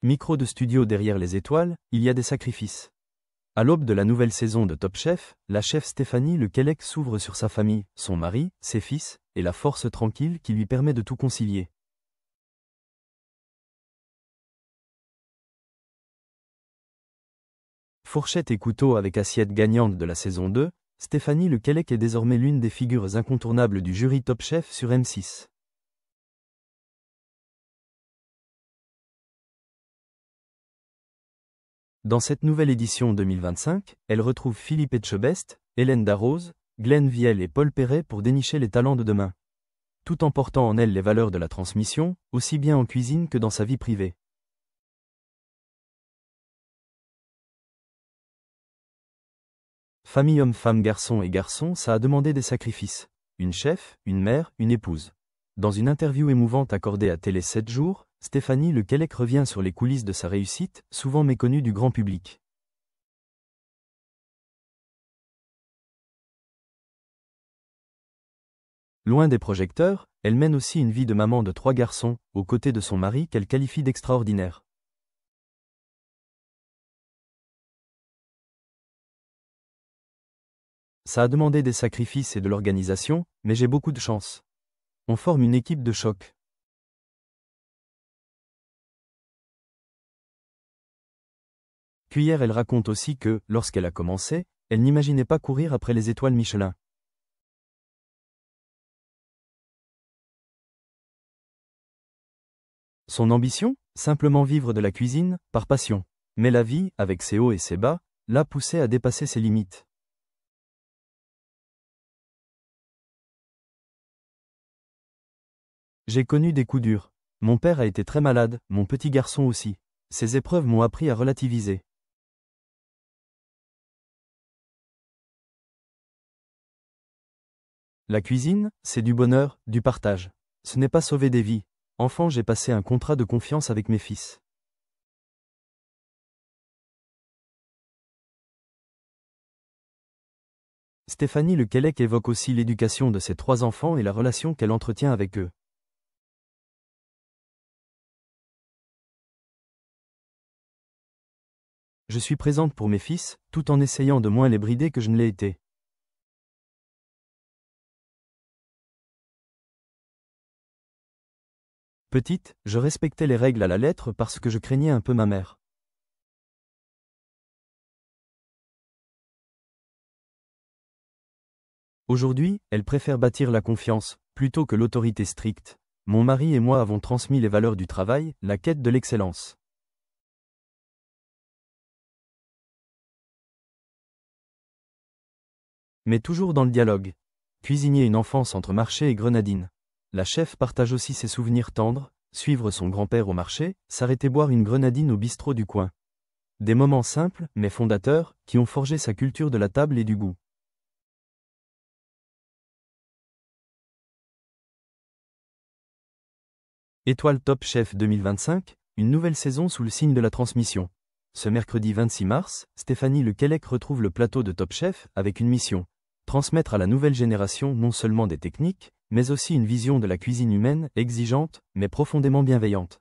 Micro de studio derrière les étoiles, il y a des sacrifices. À l'aube de la nouvelle saison de Top Chef, la chef Stéphanie Lequelec s'ouvre sur sa famille, son mari, ses fils, et la force tranquille qui lui permet de tout concilier. Fourchette et couteau avec assiette gagnante de la saison 2, Stéphanie Lequelec est désormais l'une des figures incontournables du jury Top Chef sur M6. Dans cette nouvelle édition 2025, elle retrouve Philippe Etchebest, Hélène Darroze, Glenn Vielle et Paul Perret pour dénicher les talents de demain. Tout en portant en elle les valeurs de la transmission, aussi bien en cuisine que dans sa vie privée. Famille homme-femme garçon et garçon, ça a demandé des sacrifices. Une chef, une mère, une épouse. Dans une interview émouvante accordée à Télé 7 jours, Stéphanie Lequelec revient sur les coulisses de sa réussite, souvent méconnue du grand public. Loin des projecteurs, elle mène aussi une vie de maman de 3 garçons, aux côtés de son mari qu'elle qualifie d'extraordinaire. Ça a demandé des sacrifices et de l'organisation, mais j'ai beaucoup de chance. On forme une équipe de choc. Cuillère, elle raconte aussi que, lorsqu'elle a commencé, elle n'imaginait pas courir après les étoiles Michelin. Son ambition? Simplement vivre de la cuisine, par passion. Mais la vie, avec ses hauts et ses bas, l'a poussée à dépasser ses limites. J'ai connu des coups durs. Mon père a été très malade, mon petit garçon aussi. Ces épreuves m'ont appris à relativiser. La cuisine, c'est du bonheur, du partage. Ce n'est pas sauver des vies. Enfant, j'ai passé un contrat de confiance avec mes fils. Stéphanie Lequelec évoque aussi l'éducation de ses 3 enfants et la relation qu'elle entretient avec eux. Je suis présente pour mes fils, tout en essayant de moins les brider que je ne l'ai été. Petite, je respectais les règles à la lettre parce que je craignais un peu ma mère. Aujourd'hui, elle préfère bâtir la confiance, plutôt que l'autorité stricte. Mon mari et moi avons transmis les valeurs du travail, la quête de l'excellence. Mais toujours dans le dialogue. Cuisinier une enfance entre marché et grenadine. La chef partage aussi ses souvenirs tendres, suivre son grand-père au marché, s'arrêter boire une grenadine au bistrot du coin. Des moments simples, mais fondateurs, qui ont forgé sa culture de la table et du goût. Étoile Top Chef 2025, une nouvelle saison sous le signe de la transmission. Ce mercredi 26 mars, Stéphanie Lequelec retrouve le plateau de Top Chef avec une mission. Transmettre à la nouvelle génération non seulement des techniques, mais aussi une vision de la cuisine humaine, exigeante, mais profondément bienveillante.